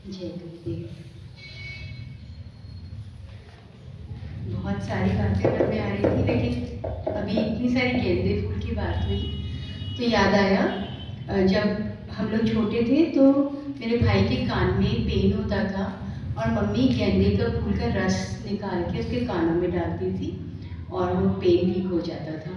जय गुरुदेव। बहुत सारी बातें मन में आ रही थी, लेकिन अभी इतनी सारी गेंदे फूल की बात हुई तो याद आया, जब हम लोग छोटे थे तो मेरे भाई के कान में पेन होता था और मम्मी गेंदे का फूल का रस निकाल के उसके कानों में डालती थी और वो पेन ठीक हो जाता था।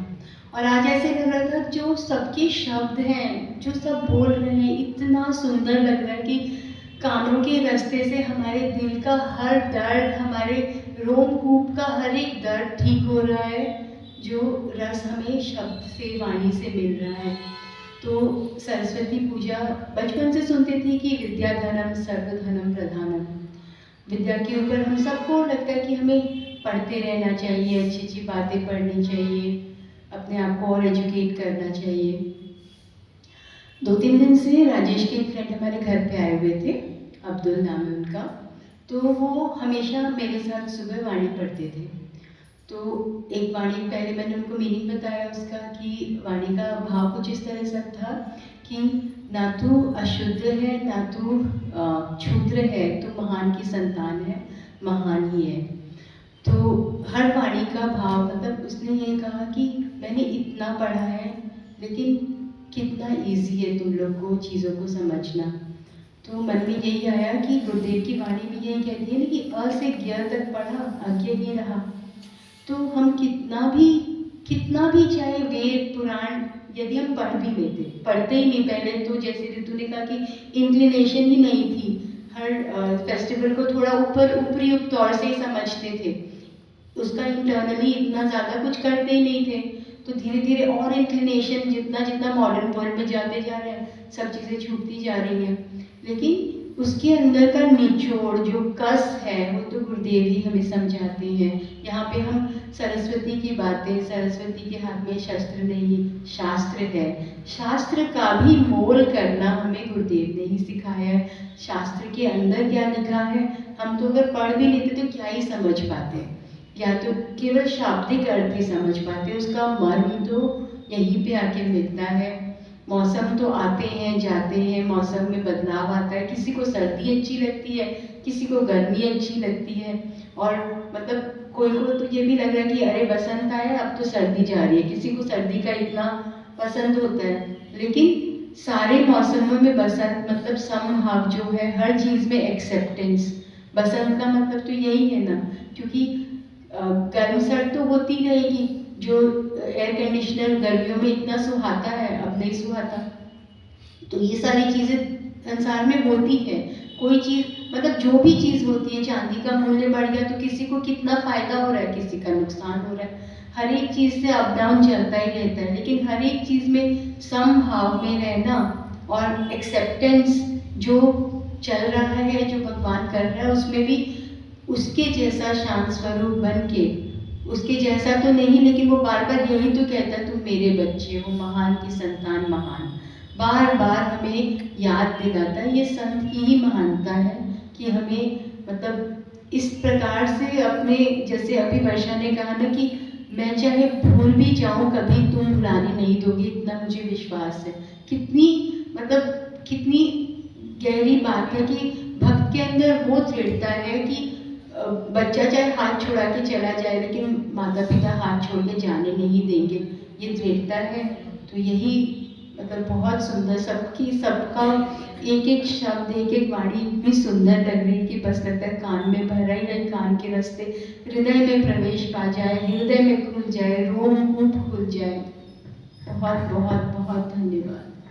और आज ऐसे लग रहा था जो सबके शब्द हैं, जो सब बोल रहे हैं, इतना सुंदर लग रहा है कि कानों के रास्ते से हमारे दिल का हर दर्द, हमारे रोमकूप का हर एक दर्द ठीक हो रहा है, जो रस हमें शब्द से, वाणी से मिल रहा है। तो सरस्वती पूजा बचपन से सुनते थे कि विद्या धनम सर्वधनम प्रधानम। विद्या के ऊपर हम सबको लगता है कि हमें पढ़ते रहना चाहिए, अच्छी अच्छी बातें पढ़नी चाहिए, अपने आप को और एजुकेट करना चाहिए। 2-3 दिन से राजेश के एक फ्रेंड हमारे घर पे आए हुए थे, अब्दुल नाम है उनका। तो वो हमेशा मेरे साथ सुबह वाणी पढ़ते थे। तो एक वाणी, पहले मैंने उनको मीनिंग बताया उसका कि वाणी का भाव कुछ इस तरह से था कि ना तू अशुद्ध है, ना तू क्षुद्र है, तू महान की संतान है, महान ही है। तो हर वाणी का भाव, मतलब उसने ये कहा कि मैंने इतना पढ़ा है, लेकिन कितना इजी है तुम लोग को चीज़ों को समझना। तो मन में यही आया कि गुरुदेव की वाणी भी यही कहती है ना कि अ से ज्ञ तक पढ़ा, अज्ञ ही रहा। तो हम कितना भी चाहे वेद पुराण यदि हम पढ़ भी लेते, पढ़ते ही नहीं। पहले तो जैसे ऋतु ने कहा कि इंक्लिनेशन ही नहीं थी, हर फेस्टिवल को थोड़ा ऊपरी तौर से ही समझते थे, उसका इंटरनली इतना ज़्यादा कुछ करते ही नहीं थे। तो धीरे धीरे और इंक्लिनेशन, जितना जितना मॉडर्न वर्ल्ड में जाते जा रहे हैं, सब चीज़ें छूटती जा रही हैं, लेकिन उसके अंदर का निचोड़ जो कस है वो तो गुरुदेव ही हमें समझाते हैं। यहाँ पे हम सरस्वती की बातें, सरस्वती के हाथ में शस्त्र नहीं शास्त्र है, शास्त्र का भी मोल करना हमें गुरुदेव ने ही सिखाया है। शास्त्र के अंदर क्या लिखा है, हम तो अगर पढ़ भी लेते तो क्या ही समझ पाते, या तो केवल शाब्दिक अर्थ ही समझ पाते, उसका मर्म तो यहीं पे आके मिलता है। मौसम तो आते हैं जाते हैं, मौसम में बदलाव आता है, किसी को सर्दी अच्छी लगती है, किसी को गर्मी अच्छी लगती है, और मतलब कोई को तो ये भी लग रहा है कि अरे बसंत आया अब तो सर्दी जा रही है, किसी को सर्दी का इतना पसंद होता है। लेकिन सारे मौसमों में बसंत मतलब समभाव जो है, हर चीज़ में एक्सेप्टेंस। बसंत का मतलब तो यही है ना, क्योंकि गर्म सर्द तो होती रहेगी, जो एयर कंडीशनर गर्मियों में इतना सुहाता है अब नहीं सुहाता। तो ये सारी चीज़ें संसार में होती है। कोई चीज़, मतलब जो भी चीज़ होती है, चांदी का मूल्य बढ़ गया तो किसी को कितना फायदा हो रहा है, किसी का नुकसान हो रहा है। हर एक चीज़ से अप डाउन चलता ही रहता है, लेकिन हर एक चीज़ में समभाव में रहना और एक्सेप्टेंस, जो चल रहा है, जो भगवान कर रहा है, उसमें भी उसके जैसा शांत स्वरूप बन के, उसके जैसा तो नहीं, लेकिन वो बार बार यही तो कहता है तुम मेरे बच्चे हो, महान की संतान महान, बार बार हमें याद दिलाता है। ये संत की ही महानता है कि हमें, मतलब इस प्रकार से अपने, जैसे अभी वर्षा ने कहा ना कि मैं चाहे भूल भी जाऊं कभी तुम भुलाने नहीं दोगे, इतना मुझे विश्वास है। कितनी, मतलब कितनी गहरी बात है कि भक्त के अंदर वो दृढ़ता है कि बच्चा चाहे हाथ छुड़ा के चला जाए, लेकिन माता पिता हाथ छोड़ के जाने नहीं देंगे, ये दृढ़ता है। तो यही, मतलब बहुत सुंदर, सबका एक एक शब्द, एक एक वाणी इतनी सुंदर लग रही कि बस लगता है कान में भरा ही रहे, कान के रास्ते हृदय में प्रवेश पा जाए, हृदय में खुल जाए, रोम कूप खुल जाए। बहुत बहुत बहुत धन्यवाद।